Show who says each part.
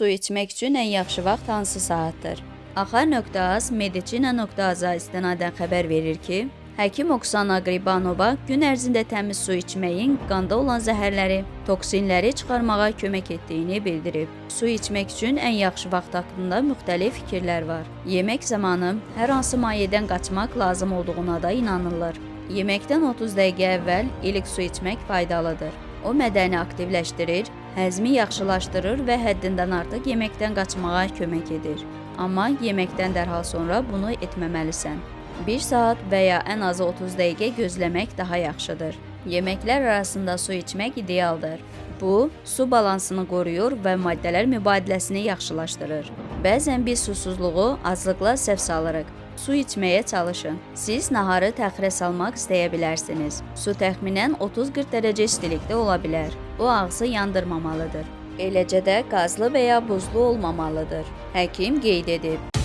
Speaker 1: Su içmək üçün ən yaxşı vaxt hansı saatdır? Axar.az Medicina.az-a istinadən xəbər verir ki, həkim Oksana Qribanova gün ərzində təmiz su içməyin qanda olan zəhərləri, toksinləri çıxarmağa kömək etdiyini bildirib. Su içmək üçün ən yaxşı vaxt haqqında müxtəlif fikirlər var. Yemək zamanı hər hansı mayedən qaçmaq lazım olduğuna da inanılır. Yeməkdən 30 dəqiqə əvvəl ilik su içmək faydalıdır. O mədəni aktivləşdirir, həzmi yaxşılaşdırır və həddindən artıq yeməkdən qaçmağa kömək edir. Amma yeməkdən dərhal sonra bunu etməməlisən. 1 saat və ya ən azı 30 dəqiqə gözləmək daha yaxşıdır. Yeməklər arasında su içmək idealdır. Bu, su balansını qoruyur və maddələr mübadiləsini yaxşılaşdırır. Bəzən biz susuzluğu azlıqla səhv salırıq. Su içməyə çalışın. Siz naharı təxirə salmaq istəyə bilərsiniz. Su təxminən 30-40 dərəcə istilikdə ola bilər. O ağzı yandırmamalıdır. Eləcə də qazlı və ya buzlu olmamalıdır. Həkim qeyd edib.